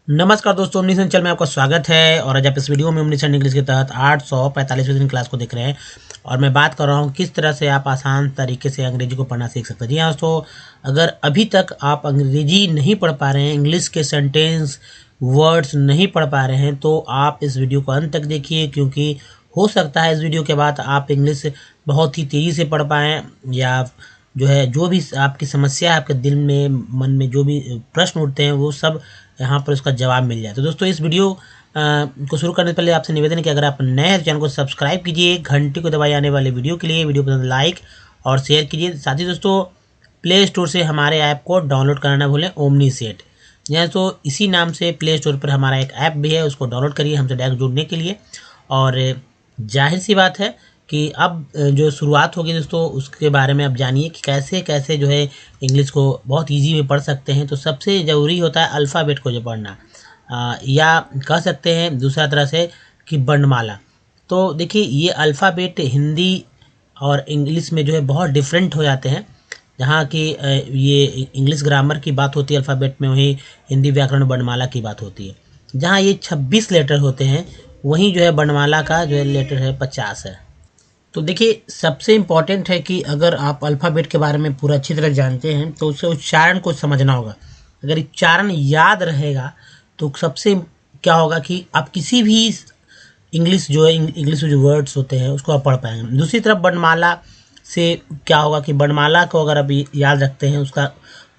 नमस्कार दोस्तों, ओमनीसन चैनल में आपका स्वागत है। और आज आप इस वीडियो में ओमनीसन इंग्लिश के तहत 845वें दिन क्लास को देख रहे हैं और मैं बात कर रहा हूं किस तरह से आप आसान तरीके से अंग्रेजी को पढ़ना सीख सकते हैं। जी हाँ दोस्तों, अगर अभी तक आप अंग्रेजी नहीं पढ़ पा रहे हैं, इंग्लिश के सेंटेंस वर्ड्स नहीं पढ़ पा रहे हैं, तो आप इस वीडियो को अंत तक देखिए, क्योंकि हो सकता है इस वीडियो के बाद आप इंग्लिश बहुत ही तेज़ी से पढ़ पाएँ, या जो भी आपकी समस्या है, आपके दिल में मन में जो भी प्रश्न उठते हैं वो सब यहाँ पर उसका जवाब मिल जाए। तो दोस्तों, इस वीडियो को शुरू करने से पहले आपसे निवेदन है कि अगर आप नए हैं तो चैनल को सब्सक्राइब कीजिए, घंटी को दबाए आने वाले वीडियो के लिए, वीडियो पसंद लाइक और शेयर कीजिए। साथ ही दोस्तों, प्ले स्टोर से हमारे ऐप को डाउनलोड करना ना भूलें, ओमनी सेट। यहाँ तो इसी नाम से प्ले स्टोर पर हमारा एक ऐप भी है, उसको डाउनलोड करिए हमसे डायरेक्ट जुड़ने के लिए। और जाहिर सी बात है कि अब जो शुरुआत होगी दोस्तों, उसके बारे में आप जानिए कि कैसे कैसे जो है इंग्लिश को बहुत इजी में पढ़ सकते हैं। तो सबसे ज़रूरी होता है अल्फ़ाबेट को जो पढ़ना, या कह सकते हैं दूसरा तरह से कि वर्णमाला। तो देखिए, ये अल्फ़ाबेट हिंदी और इंग्लिश में जो है बहुत डिफरेंट हो जाते हैं। जहाँ की ये इंग्लिश ग्रामर की बात होती है अल्फ़ाबेट में, वहीं हिंदी व्याकरण वर्णमाला की बात होती है। जहाँ ये 26 लेटर होते हैं, वहीं जो है वर्णमाला का जो है लेटर है 50 है। तो देखिए, सबसे इम्पॉर्टेंट है कि अगर आप अल्फ़ाबेट के बारे में पूरा अच्छी तरह जानते हैं तो उसे उच्चारण को समझना होगा। अगर उच्चारण याद रहेगा तो सबसे क्या होगा कि आप किसी भी इंग्लिश जो है इंग्लिश में जो वर्ड्स होते हैं उसको आप पढ़ पाएंगे। दूसरी तरफ वर्णमाला से क्या होगा कि वर्णमाला को अगर आप याद रखते हैं, उसका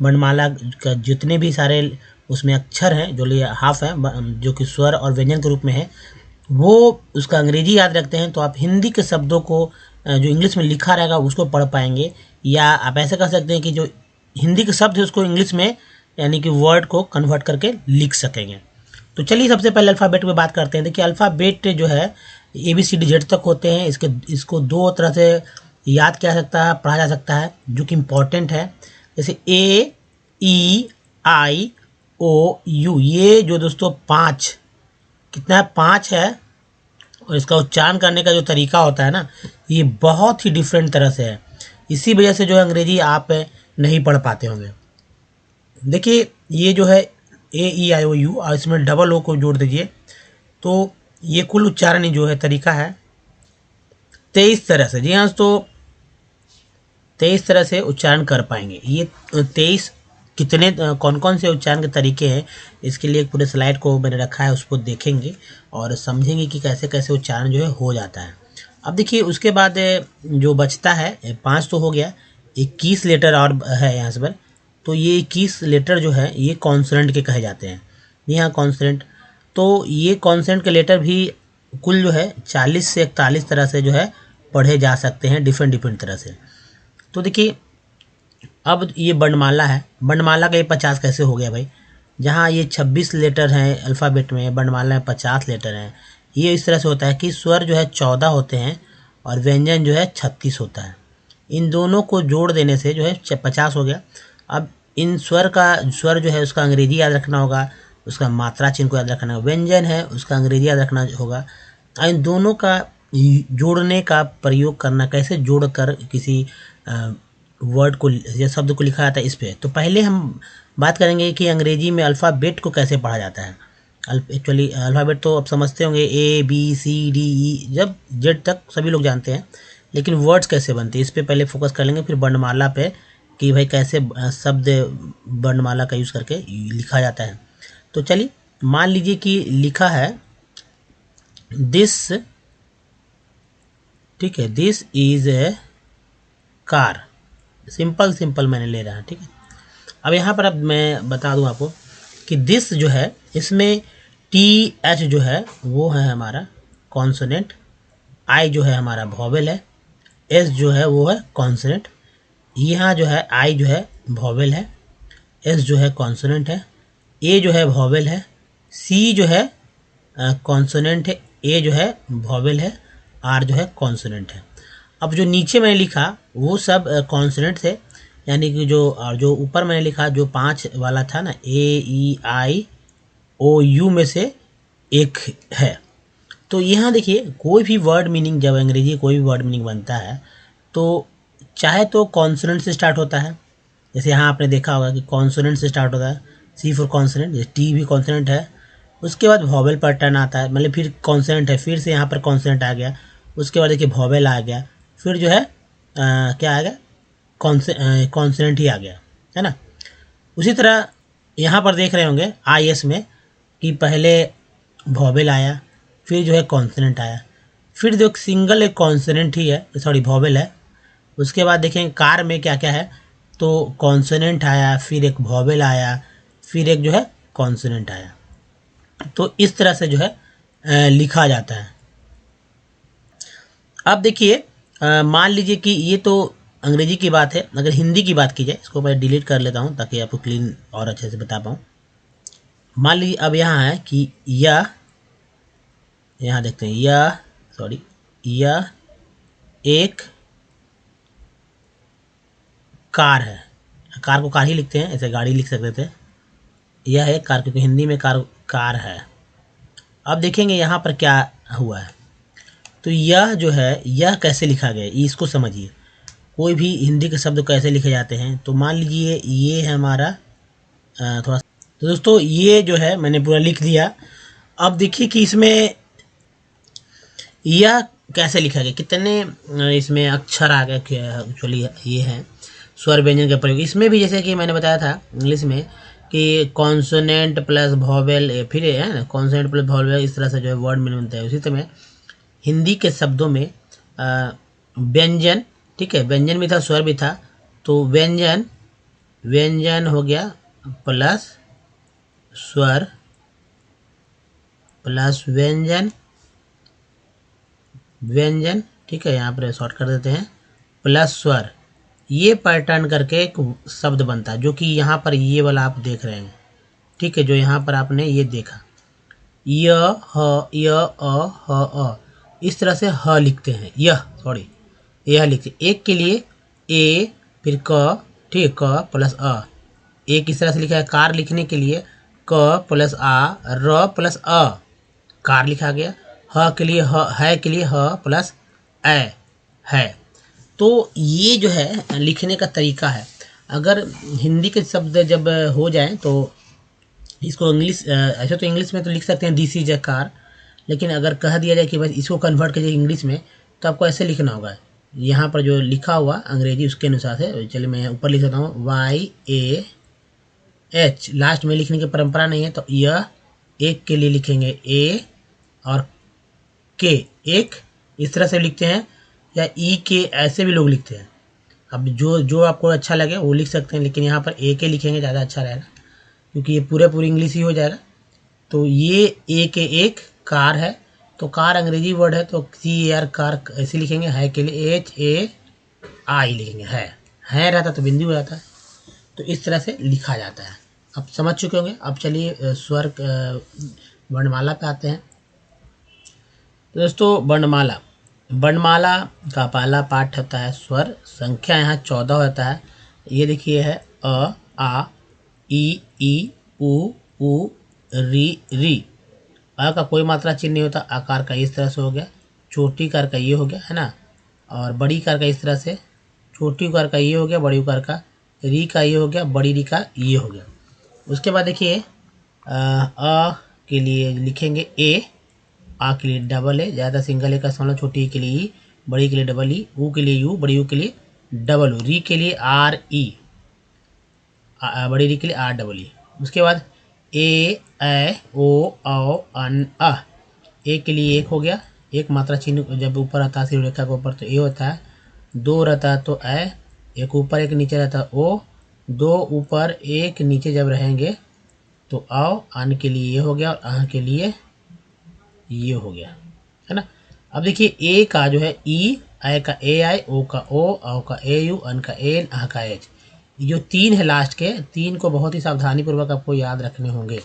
वर्णमाला का जितने भी सारे उसमें अक्षर हैं, जो लिए हाफ है, जो कि स्वर और व्यंजन के रूप में है, वो उसका अंग्रेजी याद रखते हैं तो आप हिंदी के शब्दों को जो इंग्लिश में लिखा रहेगा उसको पढ़ पाएंगे। या आप ऐसे कर सकते हैं कि जो हिंदी के शब्द है उसको इंग्लिश में यानी कि वर्ड को कन्वर्ट करके लिख सकेंगे। तो चलिए सबसे पहले अल्फ़ाबेट पे बात करते हैं। देखिए, अल्फ़ाबेट जो है ABCD Z तक होते हैं। इसको दो तरह से याद किया जा सकता है, पढ़ा जा सकता है, जो कि इम्पोर्टेंट है। जैसे AEIOU, ये जो दोस्तों 5 कितना है, 5 है। और इसका उच्चारण करने का जो तरीका होता है ना, ये बहुत ही डिफरेंट तरह से है। इसी वजह से जो है अंग्रेजी आप नहीं पढ़ पाते होंगे। देखिए, ये जो है AEIOU और इसमें डबल ओ को जोड़ दीजिए तो ये कुल उच्चारण ही जो है तरीका है 23 तरह से। जी हाँ, तो 23 तरह से उच्चारण कर पाएंगे। ये 23 कितने कौन कौन से उच्चारण के तरीके हैं, इसके लिए एक पूरे स्लाइड को मैंने रखा है, उसको देखेंगे और समझेंगे कि कैसे कैसे उच्चारण जो है हो जाता है। अब देखिए, उसके बाद जो बचता है 5 तो हो गया, 21 लेटर और है यहाँ से पर। तो ये 21 लेटर जो है ये कॉन्सोनेंट के कहे जाते हैं। जी हाँ, कॉन्सोनेंट। तो ये कॉन्सोनेंट के लेटर भी कुल जो है 40 से 41 तरह से जो है पढ़े जा सकते हैं, डिफरेंट डिफरेंट तरह से। तो देखिए, अब ये वर्णमाला है। वर्णमाला का ये 50 कैसे हो गया भाई? जहाँ ये 26 लेटर हैं अल्फ़ाबेट में, वर्णमाला में 50 लेटर हैं। ये इस तरह से होता है कि स्वर जो है 14 होते हैं और व्यंजन जो है 36 होता है। इन दोनों को जोड़ देने से जो है 50 हो गया। अब इन स्वर जो है उसका अंग्रेजी याद रखना होगा, उसका मात्रा चिन्ह को याद रखना होगा। व्यंजन है उसका अंग्रेजी याद रखना होगा। इन दोनों का जोड़ने का प्रयोग करना, कैसे जोड़कर किसी वर्ड को या शब्द को लिखा जाता है, इस पे। तो पहले हम बात करेंगे कि अंग्रेजी में अल्फ़ाबेट को कैसे पढ़ा जाता है। एक्चुअली अल्फ़ाबेट तो आप समझते होंगे, ABCDE जब Z तक सभी लोग जानते हैं, लेकिन वर्ड्स कैसे बनते हैं इस पे पहले फोकस कर लेंगे। फिर वर्णमाला पे कि भाई कैसे शब्द वर्णमाला का यूज़ करके लिखा जाता है। तो चलिए, मान लीजिए कि लिखा है दिस, ठीक है, this is a car. Simple simple मैंने ले रहा है, ठीक है। अब यहाँ पर अब मैं बता दूँ आपको कि दिस जो है, इसमें TH जो है वो है हमारा कॉन्सोनेंट, I जो है हमारा वॉवेल है, S जो है वो है कॉन्सोनेंट, यहाँ जो है I जो है वॉवेल है, S जो है कॉन्सोनेंट है, A जो है वॉवेल है, C जो है कॉन्सोनेंट है, A जो है वॉवेल है, R जो है कॉन्सोनेंट है। अब जो नीचे मैंने लिखा वो सब कॉन्सोनेंट थे, यानी कि जो ऊपर मैंने लिखा जो 5 वाला था ना, AEIOU में से एक है। तो यहाँ देखिए, कोई भी वर्ड मीनिंग, जब अंग्रेजी कोई भी वर्ड मीनिंग बनता है तो चाहे तो कॉन्सोनेंट से स्टार्ट होता है। जैसे यहाँ आपने देखा होगा कि कॉन्सोनेंट से स्टार्ट होता है, C फॉर कॉन्सोनेंट, जैसे T भी कॉन्सोनेंट है, उसके बाद वॉवेल पैटर्न आता है, मतलब फिर कॉन्सोनेंट है, फिर से यहाँ पर कॉन्सोनेंट आ गया, उसके बाद देखिए वॉवेल आ गया, फिर जो है क्या आ गया, कॉन्सोनेंट ही आ गया, है ना। उसी तरह यहाँ पर देख रहे होंगे IS में कि पहले वॉवेल आया, फिर जो है कॉन्सोनेंट आया, फिर जो सिंगल एक कॉन्सोनेंट ही है, सॉरी वॉवेल है। उसके बाद देखेंगे कार में क्या क्या है, तो कॉन्सोनेंट आया, फिर एक वॉवेल आया, फिर एक जो है कॉन्सोनेंट आया। तो इस तरह से जो है लिखा जाता है। अब देखिए मान लीजिए कि ये तो अंग्रेजी की बात है, अगर हिंदी की बात की जाए, इसको मैं डिलीट कर लेता हूँ ताकि आपको क्लीन और अच्छे से बता पाऊँ। मान लीजिए अब यहाँ है कि यह, यहाँ देखते हैं यह, सॉरी, यह एक कार है, कार को कार ही लिखते हैं, ऐसे गाड़ी लिख सकते थे, यह है कार, क्योंकि हिंदी में कार है। अब देखेंगे यहाँ पर क्या हुआ है, तो यह जो है, यह कैसे लिखा गया है, इसको समझिए। कोई भी हिंदी के शब्द कैसे लिखे जाते हैं, तो मान लीजिए ये है हमारा थोड़ा, तो दोस्तों ये जो है मैंने पूरा लिख दिया। अब देखिए कि इसमें यह कैसे लिखा गया, कितने इसमें अक्षर आ गए, एक्चुअली ये है स्वर व्यंजन का प्रयोग। इसमें भी जैसे कि मैंने बताया था इंग्लिश में कि कॉन्सोनेंट प्लस वॉवेल, फिर है ना कॉन्सोनेंट प्लस वॉवेल, इस तरह से जो है वर्ड में बनता है। उसी तरह हिंदी के शब्दों में व्यंजन, ठीक है, व्यंजन भी था, स्वर भी था, तो व्यंजन, व्यंजन हो गया प्लस स्वर प्लस व्यंजन, व्यंजन, ठीक है, यहाँ पर शॉर्ट कर देते हैं, प्लस स्वर, ये पैटर्न करके एक शब्द बनता है, जो कि यहाँ पर ये वाला आप देख रहे हैं, ठीक है, जो यहाँ पर आपने ये देखा, य ह इस तरह से ह लिखते हैं, यह लिखते हैं। एक के लिए ए, फिर क, ठीक, क प्लस अ, एक इस तरह से लिखा है। कार लिखने के लिए क प्लस आ, र प्लस अ, कार लिखा गया। ह के लिए है के लिए ह प्लस ए, है। तो ये जो है लिखने का तरीका है। अगर हिंदी के शब्द जब हो जाए तो इसको इंग्लिश, ऐसे तो इंग्लिश में तो लिख सकते हैं दिस इज अ कार, लेकिन अगर कह दिया जाए कि बस इसको कन्वर्ट कीजिए इंग्लिश में, तो आपको ऐसे लिखना होगा। यहाँ पर जो लिखा हुआ अंग्रेजी उसके अनुसार है, चलिए मैं ऊपर लिख देता हूँ YAH, लास्ट में लिखने की परंपरा नहीं है, तो यह एक के लिए लिखेंगे ए और के, एक इस तरह से लिखते हैं, या ई के, ऐसे भी लोग लिखते हैं। अब जो आपको अच्छा लगे वो लिख सकते हैं, लेकिन यहाँ पर ए के लिखेंगे ज़्यादा अच्छा रहेगा, क्योंकि ये पूरी इंग्लिश ही हो जाएगा। तो ये ए के एक कार है, तो कार अंग्रेजी वर्ड है, तो CAR कार ऐसे लिखेंगे। है के लिए HAI लिखेंगे, है रहता तो बिंदु हो जाता है। तो इस तरह से लिखा जाता है। अब समझ चुके होंगे। अब चलिए स्वर वर्णमाला पे आते हैं। तो दोस्तों वर्णमाला का पहला पाठ होता है स्वर, संख्या यहाँ 14 होता है। ये देखिए है अ, आ, ई, उ, री। अ का कोई मात्रा चिन्ह नहीं होता, आकार का इस तरह से हो गया, छोटी कार का ये हो गया, है ना, और बड़ी कार का इस तरह से, छोटी कार का ये हो गया, बड़ी कार का, री का ये हो गया, बड़ी री का ये हो गया। उसके बाद देखिए अ के लिए लिखेंगे ए, आ के लिए डबल ए, ज़्यादा सिंगल ए का इस्तेमाल, छोटी के लिए ई, बड़ी के लिए डबल ई, ऊ के लिए यू, बड़ी यू के लिए डबल ऊ, री के लिए आर ई, बड़ी री के लिए आर डबल ई। उसके बाद ए, ओ, औ, अन, अ, ए के लिए एक हो गया, एक मात्रा चिन्ह जब ऊपर आता है सिर रेखा के ऊपर तो ए होता है, दो रहता है तो ए, एक ऊपर एक नीचे रहता है ओ, दो ऊपर एक नीचे जब रहेंगे तो आओ, अन के लिए ये हो गया और अह के लिए ये हो गया, है ना। अब देखिए ए का जो है ई, आई का ए आई, ओ का ओ, औ का ए यू, अन का एन, अह का एच। जो तीन है लास्ट के, तीन को बहुत ही सावधानी पूर्वक आपको याद रखने होंगे,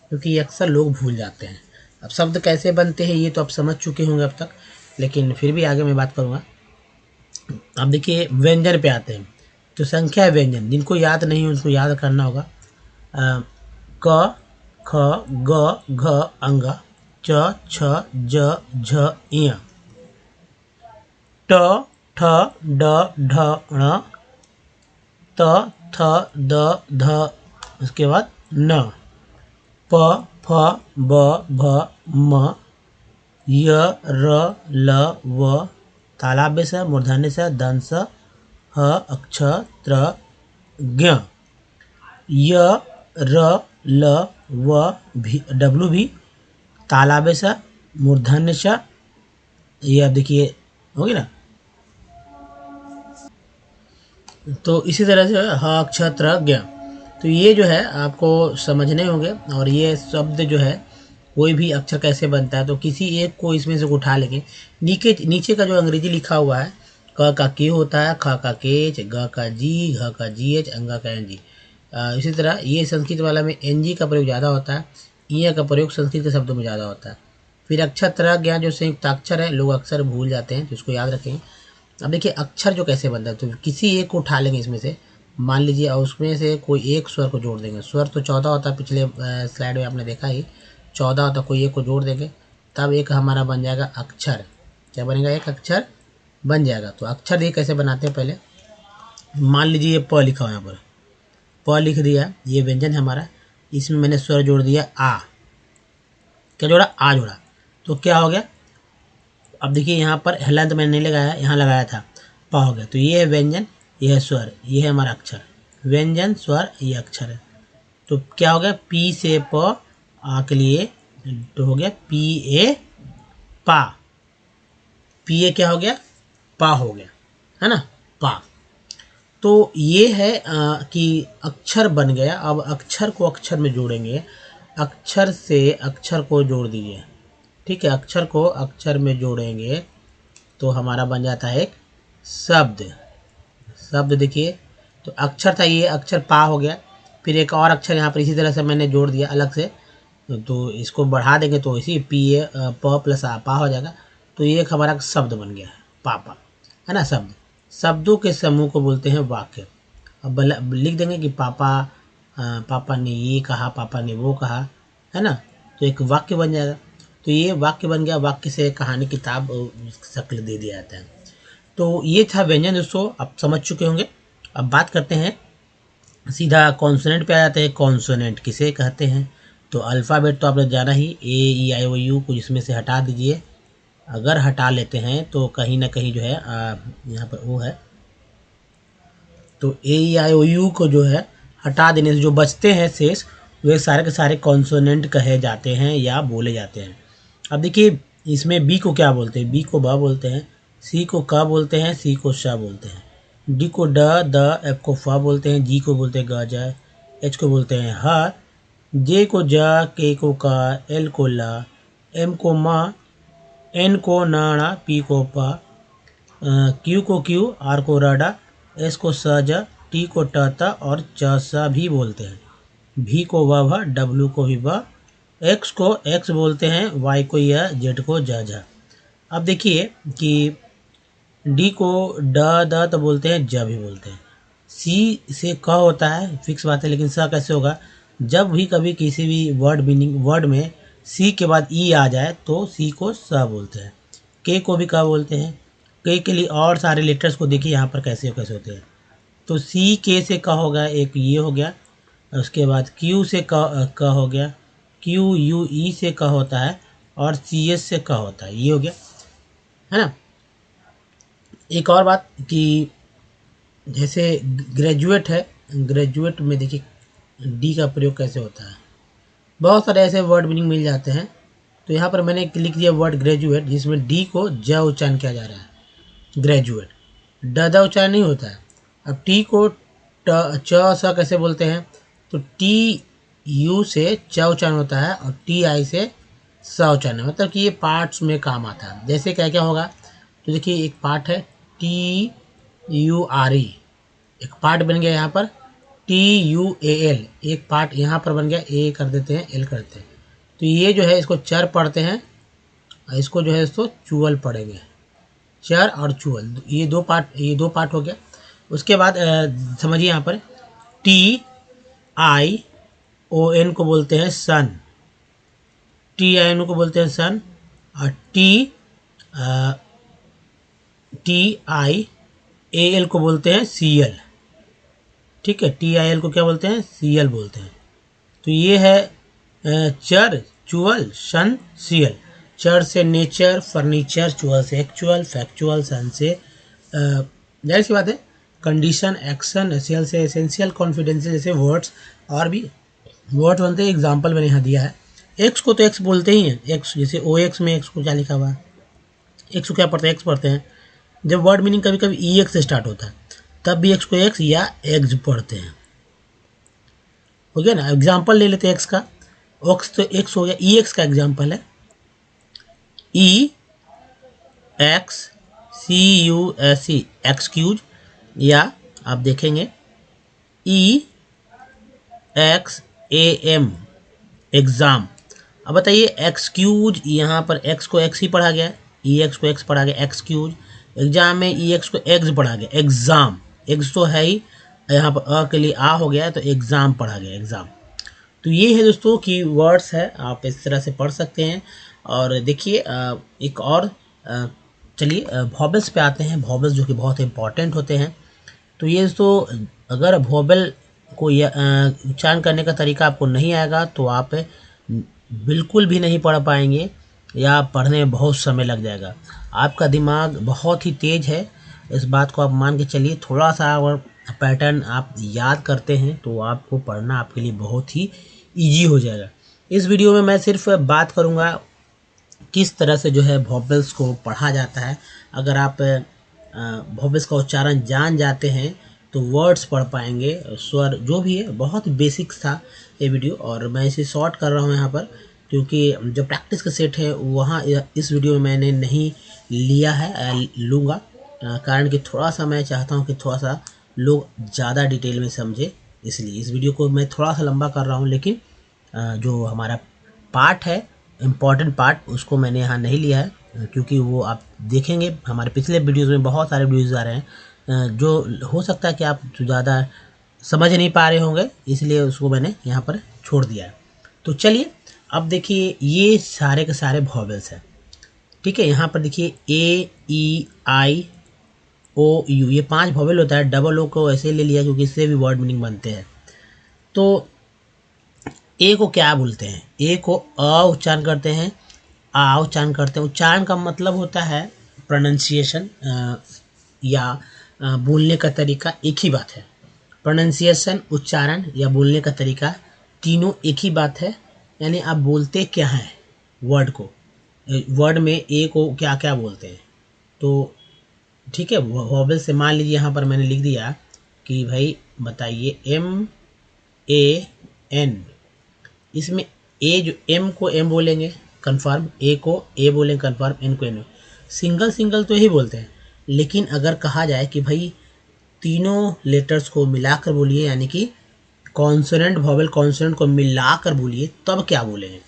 क्योंकि अक्सर लोग भूल जाते हैं। अब शब्द कैसे बनते हैं ये तो आप समझ चुके होंगे अब तक, लेकिन फिर भी आगे मैं बात करूँगा। अब देखिए व्यंजन पे आते हैं। तो संख्या व्यंजन जिनको याद नहीं है उनको याद करना होगा। क, ख, ग, घ, अंग, च, छ, ज, झ, ञ, ट, ठ, ड, ढ, ण, त, थ, द, ध, उसके बाद न, प, फ, ब, भ, म, य, र, ल, व, तालाब्य स, मूर्धन्य स, दंस, ह, अक्ष, त्र, ज्ञ, य, र, ल, व, भी, डब्लू भी, तालाब्य स, मूर्धन्य स। ये अब देखिए होगी ना। तो इसी तरह से ह, अक्ष, त्र, ज्ञ। तो ये जो है आपको समझने होंगे। और ये शब्द जो है कोई भी अक्षर कैसे बनता है, तो किसी एक को इसमें से उठा लेंगे। नीचे नीचे का जो अंग्रेजी लिखा हुआ है, क का के होता है, ख का केच, ग का जी, घ का जी एच, अंगा का एन जी। इसी तरह ये संस्कृत वाला में एन जी का प्रयोग ज़्यादा होता है, ई का प्रयोग संस्कृत के शब्दों में ज़्यादा होता है। फिर अक्षर त्र ज्ञ जो संयुक्त अक्षर है, लोग अक्सर भूल जाते हैं, तो इसको याद रखें। अब देखिए अक्षर जो कैसे बनता है, तो किसी एक को उठा लेंगे इसमें से, मान लीजिए, और उसमें से कोई एक स्वर को जोड़ देंगे। स्वर तो 14 होता है, पिछले स्लाइड में आपने देखा ही 14 होता, कोई एक को जोड़ देंगे, तब एक हमारा बन जाएगा अक्षर। क्या बनेगा? एक अक्षर बन जाएगा। तो अक्षर देखिए कैसे बनाते हैं। पहले मान लीजिए ये प लिखा हो, यहाँ पर प लिख दिया, ये व्यंजन है हमारा, इसमें मैंने स्वर जोड़ दिया आ। क्या जोड़ा? आ जोड़ा। तो क्या हो गया? अब देखिए यहाँ पर हलंत मैंने नहीं लगाया, यहाँ लगाया था, प हो गया। तो ये है व्यंजन, ये है स्वर, ये है हमारा अक्षर। व्यंजन, स्वर, ये अक्षर है। तो क्या हो गया? पी से प आ के लिए तो हो गया पी ए पा। पी ए क्या हो गया? पा हो गया, है ना, पा। तो ये है कि अक्षर बन गया। अब अक्षर को अक्षर में जोड़ेंगे, अक्षर से अक्षर को जोड़ दीजिए, ठीक है। अक्षर को अक्षर में जोड़ेंगे तो हमारा बन जाता है एक शब्द। शब्द देखिए, तो अक्षर था, ये अक्षर पा हो गया। फिर एक और अक्षर यहाँ पर इसी तरह से मैंने जोड़ दिया अलग से, तो इसको बढ़ा देंगे तो इसी पी ए प प्लस आ पा हो जाएगा। तो ये एक हमारा शब्द बन गया है, पापा, है ना। शब्द, शब्दों के समूह को बोलते हैं वाक्य। अब लिख देंगे कि पापा पापा ने ये कहा, पापा ने वो कहा, है ना। तो एक वाक्य बन जाएगा। तो ये वाक्य बन गया। वाक्य से कहानी, किताब शक्ल दे दिया जाता है। तो ये था व्यंजन दोस्तों, आप समझ चुके होंगे। अब बात करते हैं, सीधा कॉन्सोनेंट पे आ जाते हैं। कॉन्सोनेंट किसे कहते हैं? तो अल्फ़ाबेट तो आपने जाना ही, ए ई आई ओ यू को इसमें से हटा दीजिए। अगर हटा लेते हैं तो कहीं ना कहीं जो है यहाँ पर ओ है, तो ए ई आई ओ यू को जो है हटा देने से जो बचते हैं शेष, वे सारे के सारे कॉन्सोनेंट कहे जाते हैं या बोले जाते हैं। अब देखिए इसमें बी को क्या बोलते हैं? बी को ब बोलते हैं, सी को क बोलते हैं, सी को श बोलते हैं, डी को ड द, एफ को फ बोलते हैं, जी को बोलते हैं ग ज, एच को बोलते हैं ह, जे को ज, के को क, एल को ल, एम को म, एन को न ण, पी को प, क्यू को क्यू, आर को र ड, एस को स ज, टी को ट त और च स भी बोलते हैं। भी को व भ, डब्ल्यू को भी ब, एक्स को एक्स बोलते हैं, वाई को य, जेड को ज झ। अब देखिए कि डी को ड द तो बोलते हैं, ज भी बोलते हैं। सी से क होता है, फिक्स बात है, लेकिन स कैसे होगा? जब भी कभी किसी भी वर्ड में सी के बाद ई आ जाए तो सी को स बोलते हैं। के को भी क बोलते हैं। के लिए और सारे लेटर्स को देखिए यहाँ पर कैसे कैसे होते हैं। तो सी के से क हो गया, एक ये हो गया। उसके बाद क्यू से क हो गया, क्यू यू ई से क होता है, और सी एस से क होता है, ये हो गया, है ना। एक और बात कि जैसे ग्रेजुएट है, ग्रेजुएट में देखिए डी का प्रयोग कैसे होता है। बहुत सारे ऐसे वर्ड मीनिंग मिल जाते हैं। तो यहाँ पर मैंने लिख दिया वर्ड ग्रेजुएट, जिसमें डी को ज उच्चारण किया जा रहा है, ग्रेजुएट। ड उच्चारण नहीं होता है। अब टी को च स कैसे बोलते हैं? तो टी यू से च उच्चारण होता है और टी आई से स उच्चारण, मतलब कि ये पार्ट्स में काम आता है। जैसे क्या क्या होगा, तो देखिए एक पार्ट है टी यू आर ई, एक पार्ट बन गया यहाँ पर टी यू ए एल, एक पार्ट यहाँ पर बन गया, ए कर देते हैं, एल करते हैं। तो ये जो है इसको चर पढ़ते हैं, और इसको जो है इसको चुअल पढ़ेंगे। चर और चुअल, ये दो पार्ट हो गया। उसके बाद समझिए यहाँ पर टी आई ओ एन को बोलते हैं सन, टी आई एन को बोलते हैं सन, और टी आई ए एल को बोलते हैं सी एल, ठीक है। टी आई एल को क्या बोलते हैं? सी एल बोलते हैं। तो ये है चर, चुअल, सन, सियल। चर से नेचर, फर्नीचर, चुअल से एक्चुअल, फैक्चुअल, सन से जाहिर सी बात है कंडीशन, एक्शन, सियल से एसेंशियल, कॉन्फिडेंशियल, जैसे वर्ड्स और भी वर्ड बनते हैं। एग्जाम्पल मैंने यहाँ दिया है। एक्स को तो एक्स बोलते ही हैं, एक्स जैसे ओ एक्स में एक्स को क्या लिखा हुआ है, एक्स को क्या पढ़ते हैं, एक्स पढ़ते हैं। जब वर्ड मीनिंग कभी कभी ई एक्स से स्टार्ट होता है तब भी एक्स को एक्स या एग्ज पढ़ते हैं। हो गया ना। एग्जाम्पल ले लेते हैं एक्स का। ओक्स तो एक्स हो गया, ई एक्स का एग्जाम्पल है ई एक्स सी यू एस ई, एक्सक्यूज। या आप देखेंगे ई एक्स ए एम, एग्ज़ाम। अब बताइए एक्सक्यूज, यहाँ पर एक्स को एक्स ही पढ़ा गया, ई एक्स को एक्स पढ़ा गया एक्सक्यूज। एग्जाम में ई एक्स को एक्स पढ़ा गया एग्ज़ाम, एक्स तो है ही, यहाँ पर अ के लिए आ हो गया तो एग्ज़ाम पढ़ा गया एग्ज़ाम। तो ये है दोस्तों की वर्ड्स है, आप इस तरह से पढ़ सकते हैं। और देखिए एक और चलिए वॉबल्स पे आते हैं, वॉबल्स जो कि बहुत इंपॉर्टेंट होते हैं। तो ये दोस्तों अगर वॉबल को उच्चारण करने का तरीका आपको नहीं आएगा तो आप बिल्कुल भी नहीं पढ़ पाएंगे या पढ़ने में बहुत समय लग जाएगा। आपका दिमाग बहुत ही तेज है, इस बात को आप मान के चलिए। थोड़ा सा अगर पैटर्न आप याद करते हैं तो आपको पढ़ना आपके लिए बहुत ही इजी हो जाएगा। इस वीडियो में मैं सिर्फ बात करूंगा किस तरह से जो है वॉबल्स को पढ़ा जाता है। अगर आप वॉबल्स का उच्चारण जान जाते हैं तो वर्ड्स पढ़ पाएंगे, स्वर जो भी है। बहुत बेसिक्स था ये वीडियो और मैं इसे शॉर्ट कर रहा हूँ यहाँ पर, क्योंकि जो प्रैक्टिस का सेट है वहाँ इस वीडियो में मैंने नहीं लिया है, लूँगा। कारण कि थोड़ा सा मैं चाहता हूँ कि थोड़ा सा लोग ज़्यादा डिटेल में समझे, इसलिए इस वीडियो को मैं थोड़ा सा लंबा कर रहा हूँ। लेकिन जो हमारा पार्ट है, इम्पॉर्टेंट पार्ट, उसको मैंने यहाँ नहीं लिया है, क्योंकि वो आप देखेंगे हमारे पिछले वीडियोस में बहुत सारे वीडियोस आ रहे हैं जो हो सकता है कि आप ज़्यादा समझ नहीं पा रहे होंगे, इसलिए उसको मैंने यहाँ पर छोड़ दिया है। तो चलिए अब देखिए ये सारे के सारे वॉवेल्स हैं, ठीक है। यहाँ पर देखिए ए ई आई ओ यू, ये 5 वॉवेल होता है। डबल ओ को ऐसे ले लिया क्योंकि इससे भी वर्ड मीनिंग बनते हैं। तो ए को क्या बोलते हैं, ए को अ उच्चारण करते हैं, आ उच्चारण करते हैं। उच्चारण का मतलब होता है प्रोनाउंसिएशन या बोलने का तरीका, एक ही बात है। प्रोनाउंसिएशन, उच्चारण या बोलने का तरीका, तीनों एक ही बात है। यानी आप बोलते क्या हैं वर्ड को, वर्ड में ए को क्या क्या बोलते हैं। तो ठीक है, वॉवेल से मान लीजिए यहाँ पर मैंने लिख दिया कि भाई बताइए एम ए एन, इसमें ए जो एम को एम बोलेंगे कन्फर्म, ए को ए बोलेंगे कन्फर्म, एन को एन। सिंगल सिंगल तो यही बोलते हैं। लेकिन अगर कहा जाए कि भाई तीनों लेटर्स को मिलाकर बोलिए, यानी कि कॉन्सोनेंट वॉवेल कॉन्सोनेंट को मिलाकर बोलिए, तब क्या बोलेंगे।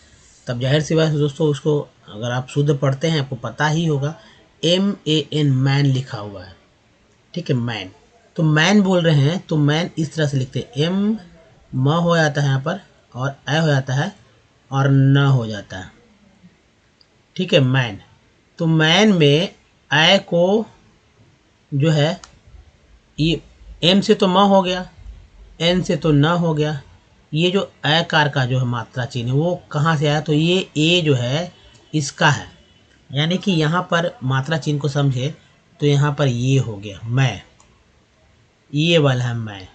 तब जाहिर सी बात है दोस्तों, उसको अगर आप शुद्ध पढ़ते हैं आपको पता ही होगा, एम ए एन, मैन लिखा हुआ है, ठीक है, मैन। तो मैन बोल रहे हैं तो मैन इस तरह से लिखते हैं, एम म हो जाता है यहाँ पर और ए हो जाता है और न हो जाता है, ठीक है, मैन। तो मैन में ए को जो है ये एम से तो म हो गया, एन से तो न हो गया। ये जो एकार का जो है मात्रा चिन्ह है वो कहाँ से आया, तो ये ए जो है इसका है। यानी कि यहाँ पर मात्रा चिन्ह को समझे तो यहाँ पर ये हो गया मैं, ये वाला है मैं।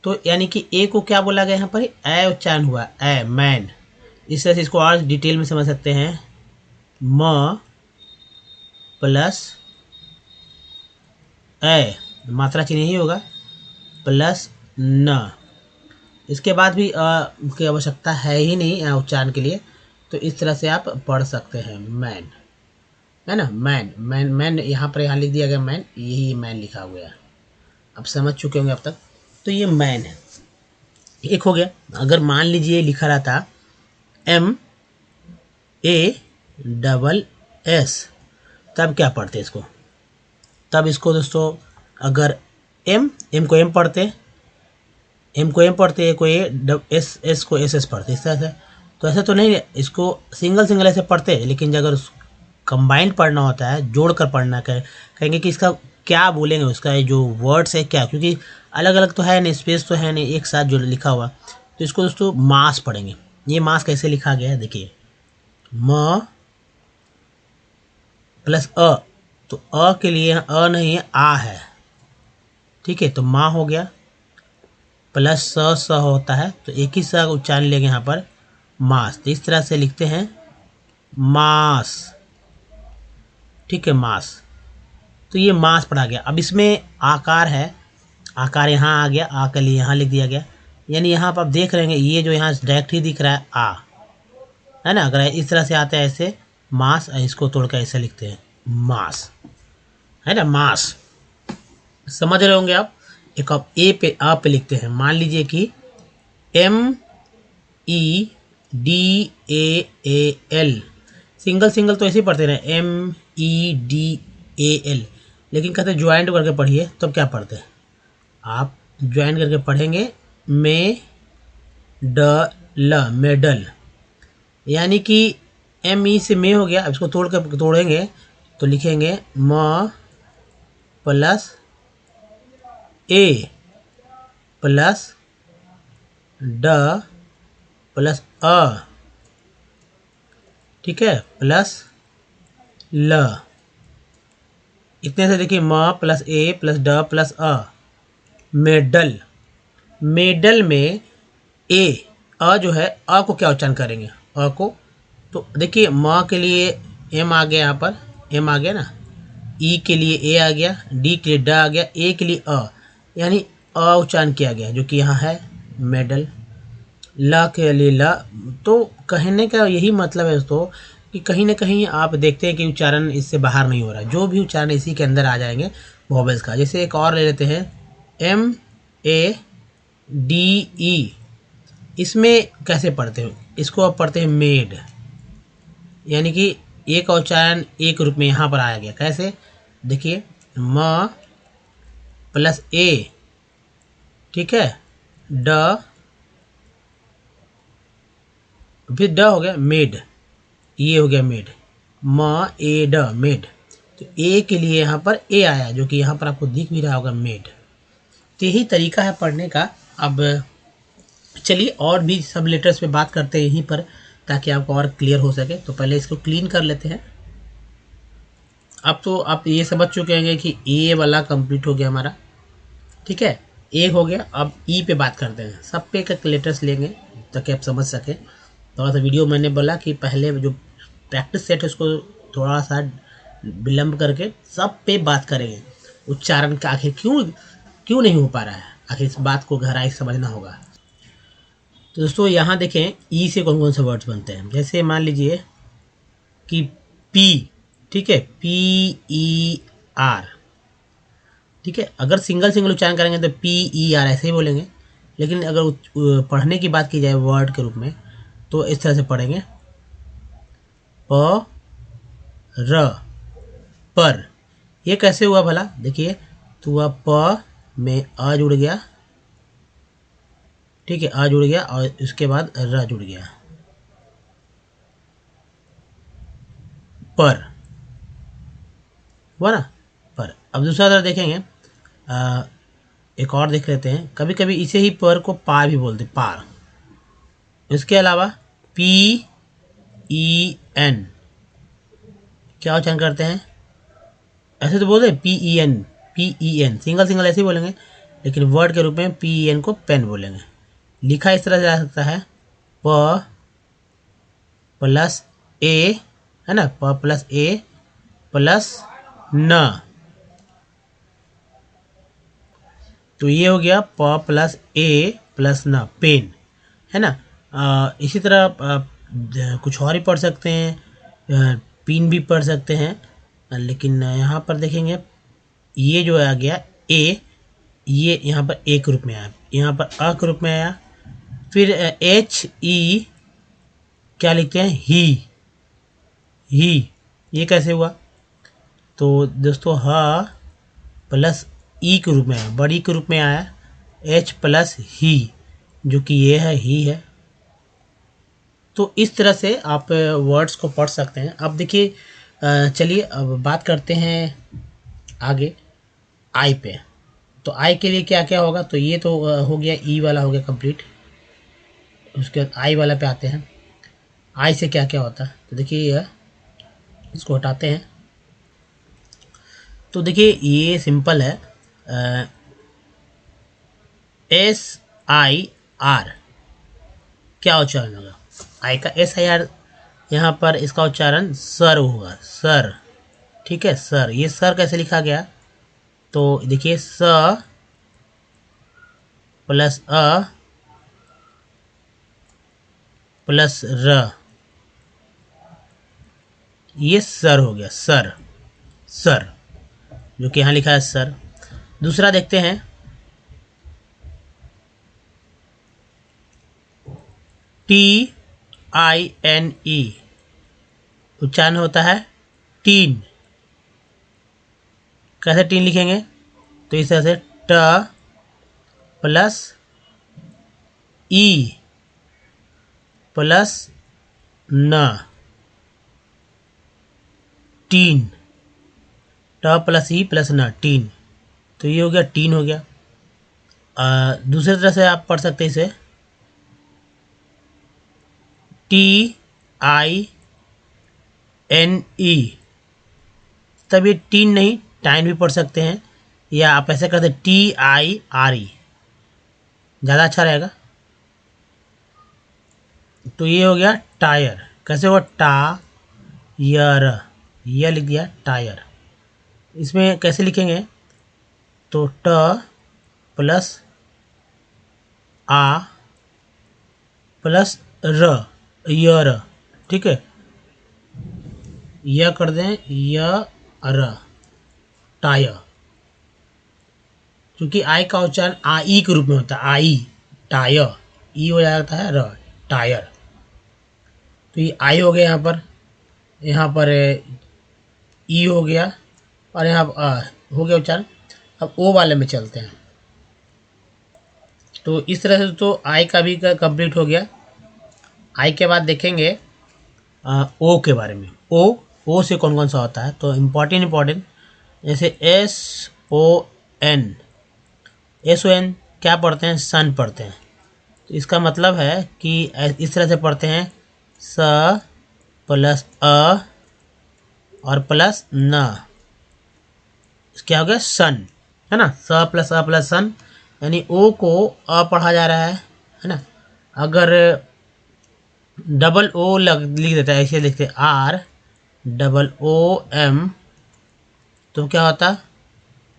तो यानी कि ए को क्या बोला गया यहाँ पर, ए उच्चारण हुआ, ए मैन। इस तरह से इसको और डिटेल में समझ सकते हैं, म प्लस ए, मात्रा चिन्ह ही होगा, प्लस न। इसके बाद भी की आवश्यकता है ही नहीं उच्चारण के लिए। तो इस तरह से आप पढ़ सकते हैं मैन, है ना, मैन मैन मैन। यहाँ पर यहाँ लिख दिया गया मैन, यही मैन लिखा हुआ है, आप समझ चुके होंगे अब तक। तो ये मैन है, एक हो गया। अगर मान लीजिए लिखा रहा था एम ए डबल एस, तब क्या पढ़ते इसको, तब इसको दोस्तों अगर एम को एम पढ़ते, एम को एम पढ़ते, ए को ए, एस को एस पढ़ते, इस तरह से। तो ऐसे तो नहीं, इसको सिंगल सिंगल ऐसे पढ़ते। लेकिन अगर कंबाइंड पढ़ना होता है, जोड़कर पढ़ना, कहेंगे कि इसका क्या बोलेंगे, उसका जो वर्ड्स है क्या, क्योंकि अलग अलग तो है नहीं, स्पेस तो है नहीं, एक साथ जो लिखा हुआ। तो इसको दोस्तों मास पढ़ेंगे, ये मास कैसे लिखा गया है देखिए, म प्लस अ, तो अ के लिए अ नहीं है आ है, ठीक है, तो माँ हो गया, प्लस स होता है, तो एक ही स का उच्चारण लेंगे यहाँ पर मास, तो इस तरह से लिखते हैं मास, ठीक है, मास। तो ये मास पढ़ा गया। अब इसमें आकार है, आकार यहाँ आ गया, आ के लिए यहाँ लिख दिया गया, यानी यहाँ पर आप देख रहे हैं ये जो यहाँ डायरेक्ट ही दिख रहा है आ, है ना, अगर इस तरह से आता है ऐसे मास, इसको तोड़ कर ऐसे लिखते हैं मास, है ना, मास। समझ रहे होंगे आप। एक आप ए पे आ पे लिखते हैं, मान लीजिए कि MEDAAL, सिंगल सिंगल तो ऐसे ही पढ़ते रहे MEDAL, लेकिन कहते हैं ज्वाइंट करके पढ़िए, तब क्या पढ़ते हैं आप, ज्वाइंट करके पढ़ेंगे मे ड ल, मेडल, यानी कि ME से मे हो गया। अब इसको तोड़ेंगे तो लिखेंगे म प्लस ए प्लस ड प्लस अ, ठीक है, प्लस ल, इतने से देखिए म प्लस ए प्लस ड प्लस अ, मेडल। मेडल में ए, अ जो है, अ को क्या उच्चारण करेंगे, अ को, तो देखिए म के लिए एम आ गया, यहाँ पर एम आ गया ना, ई के लिए ए आ गया, डी के लिए ड आ गया, ए के लिए अ, यानी अ उच्चारण किया गया, जो कि यहाँ है मेडल। ल के लिए ल, तो कहने का यही मतलब है दोस्तों कि कहीं ना कहीं आप देखते हैं कि उच्चारण इससे बाहर नहीं हो रहा, जो भी उच्चारण इसी के अंदर आ जाएंगे वॉवेल्स का। जैसे एक और ले लेते हैं MADE, इसमें कैसे पढ़ते हैं, इसको आप पढ़ते हैं मेड, यानी कि एक उच्चारण एक रूप में यहाँ पर आया गया, कैसे देखिए म प्लस ए, ठीक है, ड, फिर ड हो गया मेड, ये हो गया मेड, म ए ड मेड, तो ए के लिए यहाँ पर ए आया, जो कि यहाँ पर आपको दिख भी रहा होगा मेड। तो यही तरीका है पढ़ने का। अब चलिए और भी सब लेटर्स पे बात करते हैं यहीं पर, ताकि आपको और क्लियर हो सके। तो पहले इसको क्लीन कर लेते हैं। अब तो आप ये समझ चुके होंगे कि ए वाला कंप्लीट हो गया हमारा, ठीक है, ए हो गया। अब ई पे बात करते हैं, सब पे एक लेटर्स लेंगे ताकि आप समझ सकें। थोड़ा सा वीडियो मैंने बोला कि पहले जो प्रैक्टिस सेट है उसको थोड़ा सा विलम्ब करके सब पे बात करेंगे। उच्चारण का आखिर क्यों क्यों नहीं हो पा रहा है, आखिर इस बात को गहराई से समझना होगा। तो दोस्तों यहाँ देखें ई से कौन कौन से वर्ड्स बनते हैं। जैसे मान लीजिए कि पी, ठीक है, PER, ठीक है, अगर सिंगल सिंगल उच्चारण करेंगे तो PER ऐसे ही बोलेंगे, लेकिन अगर पढ़ने की बात की जाए वर्ड के रूप में तो इस तरह से पढ़ेंगे प र, पर। ये कैसे हुआ भला, देखिए, तो वह प में अ जुड़ गया, ठीक है, अ जुड़ गया और उसके बाद र जुड़ गया, पर हुआ ना, पर। अब दूसरा तरह देखेंगे, एक और देख लेते हैं, कभी कभी इसे ही पर को पार भी बोलते, पार। इसके अलावा PEN, क्या उच्चारण करते हैं, ऐसे तो बोलते हैं PEN सिंगल सिंगल ऐसे ही बोलेंगे, लेकिन वर्ड के रूप में PEN को पेन बोलेंगे। लिखा इस तरह से जा सकता है प प्लस ए, है ना, प प्लस ए प्लस न, तो ये हो गया प प्लस ए प्लस न, पेन, है ना। इसी तरह कुछ और ही पढ़ सकते हैं, पिन भी पढ़ सकते हैं, लेकिन यहाँ पर देखेंगे ये जो आ गया ए, ये यहाँ पर ए के रूप में आया, यहाँ पर अ के रूप में आया। फिर HE क्या लिखते हैं, ही, ये कैसे हुआ, तो दोस्तों ह प्लस ई के रूप में आया, बड़ी के रूप में आया, H प्लस ही, जो कि ये है, ही है। तो इस तरह से आप वर्ड्स को पढ़ सकते हैं। अब देखिए, चलिए अब बात करते हैं आगे आई पे। तो आई के लिए क्या क्या होगा, तो ये तो हो गया ई वाला हो गया कंप्लीट। उसके बाद आई वाला पे आते हैं। आई से क्या क्या होता है, तो देखिए यह, इसको हटाते हैं। तो देखिए ये सिंपल है, SIR क्या उच्चारण होगा, आई का SIR, यहाँ पर इसका उच्चारण सर होगा, सर। ठीक है, सर। ये सर कैसे लिखा गया, तो देखिए स प्लस अ प्लस र, ये सर हो गया, सर, सर, जो कि यहाँ लिखा है सर। दूसरा देखते हैं, TINE उच्चारण होता है टीन। कैसे टीन लिखेंगे, तो इस तरह से ट प्लस ई प्लस न, टीन, ट प्लस ई प्लस न, टीन। तो ये हो गया, टीन हो गया। दूसरी तरह से आप पढ़ सकते हैं इसे, TINE, तब ये टीन नहीं, टाइन भी पढ़ सकते हैं, या आप ऐसे करते TIRE, ज़्यादा अच्छा रहेगा। तो ये हो गया टायर। कैसे हुआ, यर, यह लिख दिया टायर। इसमें कैसे लिखेंगे, तो ट प्लस आ प्लस र, यर। ठीक है, यह कर दें, र, टायर। क्योंकि आई का उच्चारण आई के रूप में होता है, आई, टायर, ई हो जाता है र, टायर। तो ये आई हो गया, यहाँ पर ई हो गया, और यहाँ हो गया उच्चारण। अब ओ वाले में चलते हैं। तो इस तरह से तो आई का भी कंप्लीट हो गया। आई के बाद देखेंगे ओ के बारे में। ओ से कौन कौन सा होता है, तो इम्पोर्टेंट जैसे SON, SON क्या पढ़ते हैं, सन पढ़ते हैं। तो इसका मतलब है कि इस तरह से पढ़ते हैं, स प्लस अ और प्लस न, क्या हो गया, सन, है ना। स प्लस अ प्लस सन, यानी ओ को अ पढ़ा जा रहा है ना। अगर डबल ओ लिख देता है, ऐसे लिखते ROOM, तो क्या होता,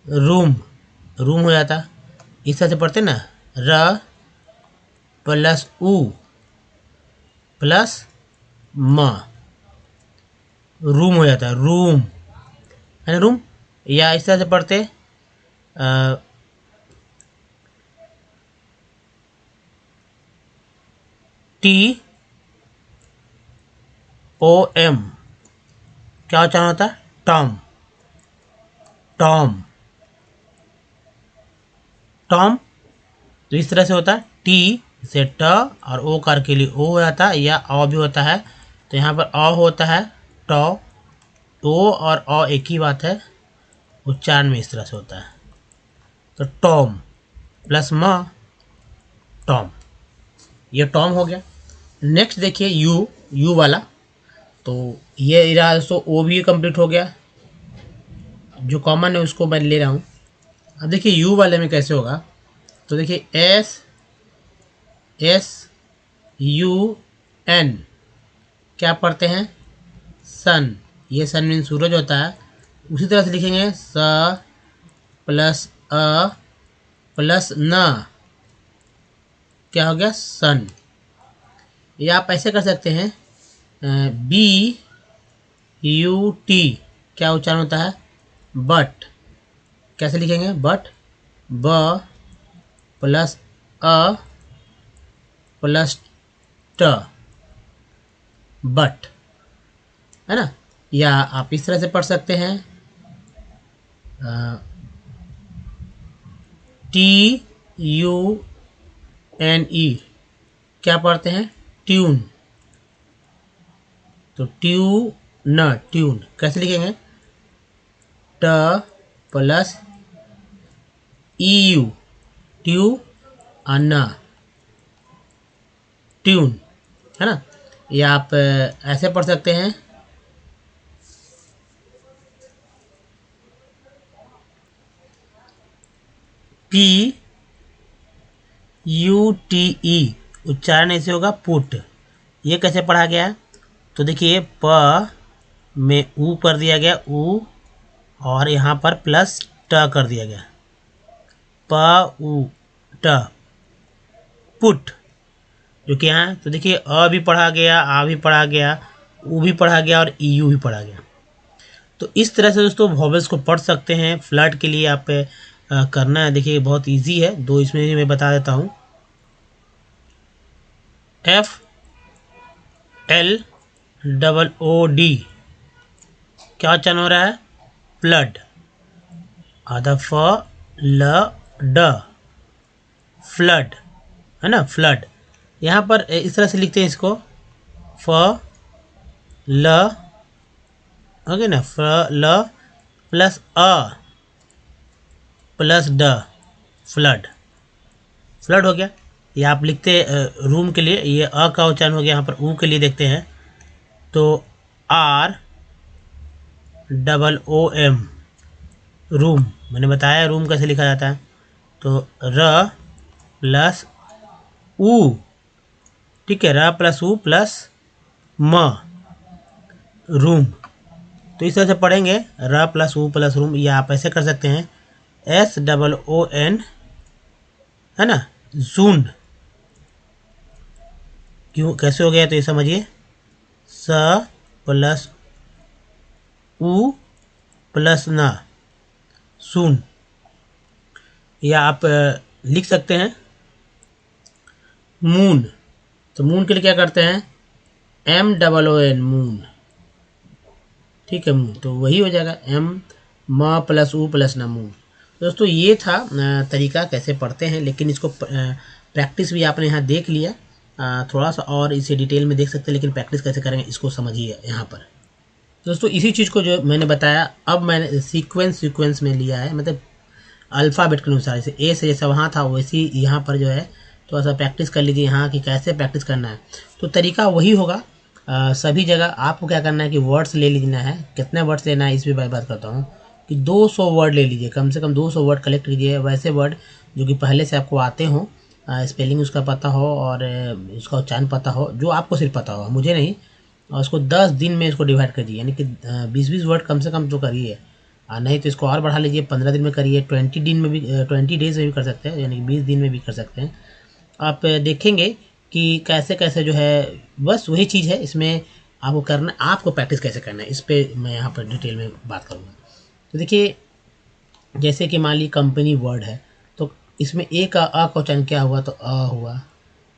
रूम, रूम हो जाता। इस तरह से पढ़ते ना, र प्लस उ प्लस म, रूम हो जाता है, रूम, है ना, रूम। या इस तरह से पढ़ते TOM, क्या उच्चारण होता है, टॉम, टॉम, टॉम। तो इस तरह से होता है, टी से ट और ओ कार के लिए ओ हो जाता है, या अ भी होता है। तो यहाँ पर अ होता है टॉ, ओ और अ एक ही बात है, उच्चारण में इस तरह से होता है। तो टॉम प्लस म, टॉम, ये टॉम हो गया। नेक्स्ट देखिए यू वाला, तो ये इरा तो ओ भी कंप्लीट हो गया, जो कॉमन है उसको मैं ले रहा हूँ। अब देखिए यू वाले में कैसे होगा, तो देखिए SUN क्या पढ़ते हैं, सन। ये सन मीन सूरज होता है। उसी तरह से लिखेंगे स प्लस अ प्लस न, क्या हो गया, सन। या आप ऐसे कर सकते हैं, BUT क्या उच्चारण होता है, बट। कैसे लिखेंगे, बट, ब प्लस अ प्लस ट, बट, है ना। या आप इस तरह से पढ़ सकते हैं, TUNE क्या पढ़ते हैं, ट्यून। तो ट्यून कैसे लिखेंगे, ट प्लस EU, ट्यू अना, ट्यून, है ना। या आप ऐसे पढ़ सकते हैं, PUTE, उच्चारण ऐसे होगा पुट। ये कैसे पढ़ा गया, तो देखिए प में ऊ कर दिया गया, ऊ, और यहाँ पर प्लस ट कर दिया गया, प ऊ ट, पुट, जो कि यहाँ तो देखिए अ भी पढ़ा गया, आ भी पढ़ा गया, ऊ भी पढ़ा गया और EU भी पढ़ा गया। तो इस तरह से दोस्तों वॉवेल्स को पढ़ सकते हैं। फ्लड के लिए आप करना है, देखिए बहुत इजी है, दो इसमें भी मैं बता देता हूँ। FLOOD क्या उच्चारण हो रहा है, फ्लड। आधा फ ल ड, फ्लड, है ना, फ्लड। यहाँ पर इस तरह से लिखते हैं इसको, फ ल, ओके ना, फ ल प्लस अ प्लस ड, फ्लड, फ्लड हो गया। ये आप लिखते रूम के लिए, ये अ का उच्चारण हो गया। यहाँ पर ऊ के लिए देखते हैं तो ROOM, रूम, मैंने बताया रूम कैसे लिखा जाता है, तो र प्लस ऊ, ठीक है, र प्लस ऊ प्लस म, रूम। तो इस तरह से पढ़ेंगे, र प्लस ऊ प्लस रूम, या आप ऐसे कर सकते हैं SOON, है ना, जून। क्यों, कैसे हो गया, तो ये समझिए, स प्लस ऊ प्लस न, सून। या आप लिख सकते हैं मून। तो मून के लिए क्या करते हैं, MOON, मून, ठीक है, मून। तो वही हो जाएगा M प्लस ऊ प्लस न, मून। दोस्तों ये था तरीका कैसे पढ़ते हैं, लेकिन इसको प्रैक्टिस भी आपने यहाँ देख लिया। थोड़ा सा और इसे डिटेल में देख सकते हैं, लेकिन प्रैक्टिस कैसे करेंगे इसको समझिए यहाँ पर। दोस्तों इसी चीज़ को जो मैंने बताया, अब मैंने सीक्वेंस में लिया है, मतलब अल्फ़ाबेट के अनुसार, जैसे ए से जैसा वहाँ था वैसी यहाँ पर जो है थोड़ा सा प्रैक्टिस कर लीजिए यहाँ कि कैसे प्रैक्टिस करना है। तो तरीका वही होगा सभी जगह। आपको क्या करना है कि वर्ड्स ले लेना है, कितने वर्ड्स लेना है इस भी मैं बात करता हूँ, कि 200 वर्ड ले लीजिए, कम से कम 200 वर्ड कलेक्ट कीजिए, वैसे वर्ड जो कि पहले से आपको आते हों, स्पेलिंग उसका पता हो और उसका उच्चारण पता हो, जो आपको सिर्फ पता हो, मुझे नहीं। और उसको 10 दिन में इसको डिवाइड कर दीजिए, यानी कि 20-20 वर्ड कम से कम तो करिए। नहीं तो इसको और बढ़ा लीजिए, 15 दिन में करिए, 20 दिन में भी, 20 डेज में भी कर सकते हैं, यानी कि 20 दिन में भी कर सकते हैं। आप देखेंगे कि कैसे कैसे जो है, बस वही चीज़ है इसमें आपको करना, आपको प्रैक्टिस कैसे करना है, इस पर मैं यहाँ पर डिटेल में बात करूँगा। तो देखिए जैसे कि मान ली कंपनी वर्ड है, तो इसमें ए का अ का उच्चारण क्या हुआ, तो अ हुआ।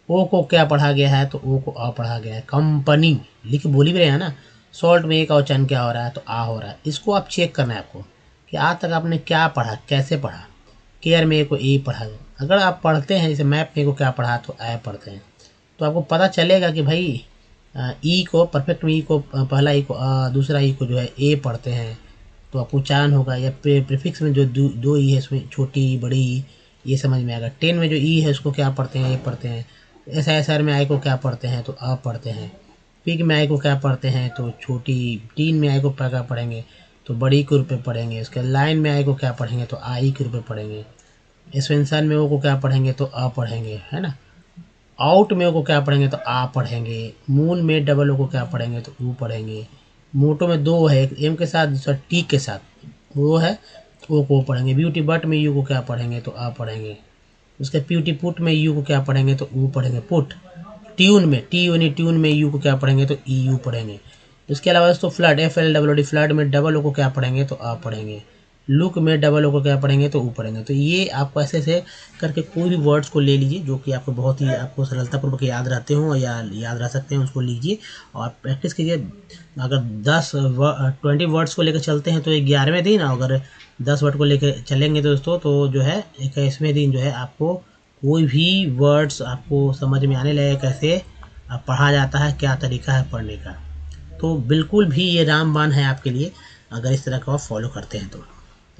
ओ को क्या पढ़ा गया है, तो ओ को अ पढ़ा गया है। कंपनी लिख बोली भी रहे हैं ना। सॉल्ट में ए का उच्चारण क्या हो रहा है, तो आ हो रहा है। इसको आप चेक करना है आपको कि आज तक आपने क्या पढ़ा, कैसे पढ़ा। केयर में ए को ए पढ़ा गया, अगर आप पढ़ते हैं जैसे मैप में ए को क्या पढ़ा, तो ए पढ़ते हैं, तो आपको पता चलेगा कि भाई ई को, परफेक्ट में ई को, पहला ई को दूसरा ई को जो है ए पढ़ते हैं, तो आपको उच्चारण होगा। या प्रीफिक्स में जो दो ई है, इसमें छोटी बड़ी ई, ये समझ में आएगा। 10 में जो ई है उसको क्या पढ़ते हैं, ए पढ़ते हैं। SISR में आई को क्या पढ़ते हैं, तो अ पढ़ते हैं। पिग में आई को क्या पढ़ते हैं, तो छोटी। टीन में आई को क्या पढ़ेंगे, तो बड़ी के रूप में पढ़ेंगे। उसके लाइन में आई को क्या पढ़ेंगे, तो आई के रूप में पढ़ेंगे। एक्सपेंशन में ओ को क्या पढ़ेंगे, तो अ पढ़ेंगे, है ना। आउट में ओ को क्या पढ़ेंगे, तो आ पढ़ेंगे। मून में डबल ओ को क्या पढ़ेंगे, तो ऊ पढ़ेंगे। मोटो में दो है, एक एम के साथ दूसरा टी के साथ, वो है ओ को पढ़ेंगे। ब्यूटी बट में यू को क्या पढ़ेंगे, तो आ पढ़ेंगे। उसके प्यूटी पुट में यू को क्या पढ़ेंगे, तो ऊ पढ़ेंगे, पुट। ट्यून में ट्यून में यू को क्या पढ़ेंगे, तो ई यू पढ़ेंगे। इसके अलावा दोस्तों फ्लड, FLOOD, फ्लड में डबल ओ को क्या पढ़ेंगे, तो आ पढ़ेंगे। लुक में डबल ओ को क्या पढ़ेंगे, तो ऊ पढ़ेंगे। तो ये आपको ऐसे ऐसे करके कोई भी वर्ड्स को ले लीजिए जो कि आपको बहुत ही आपको सरलतापूर्वक याद रहते हों या याद रह सकते हैं, उसको लीजिए और प्रैक्टिस कीजिए। अगर 20 वर्ड्स को लेकर चलते हैं तो 11वें दिन, अगर 10 वर्ड को लेकर चलेंगे दोस्तों तो जो है 21वें दिन जो है आपको कोई भी वर्ड्स आपको समझ में आने लगे, कैसे पढ़ा जाता है, क्या तरीका है पढ़ने का। तो बिल्कुल भी ये रामबाण है आपके लिए अगर इस तरह का आप फॉलो करते हैं तो।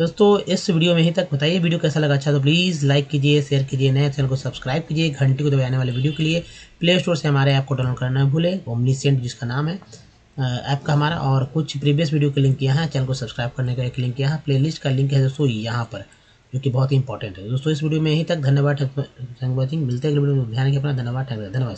दोस्तों इस वीडियो में ही तक। बताइए वीडियो कैसा लगा, अच्छा तो प्लीज़ लाइक कीजिए, शेयर कीजिए, नए चैनल को सब्सक्राइब कीजिए, घंटी को दबाने वाले वीडियो के लिए प्ले स्टोर से हमारे ऐप को डाउनलोड करना न भूलें, ओमनीसेंट जिसका नाम है ऐप का हमारा। और कुछ प्रीवियस वीडियो के लिंक यहाँ है, चैनल को सब्सक्राइब करने का एक लिंक यहाँ, प्लेलिस्ट का लिंक है दोस्तों यहाँ पर, जो कि बहुत ही इंपॉर्टेंट है। दोस्तों इस वीडियो में यहीं तक, धन्यवाद। मिलते हैं अगले वीडियो में, ध्यान रखिए अपना, धन्यवाद।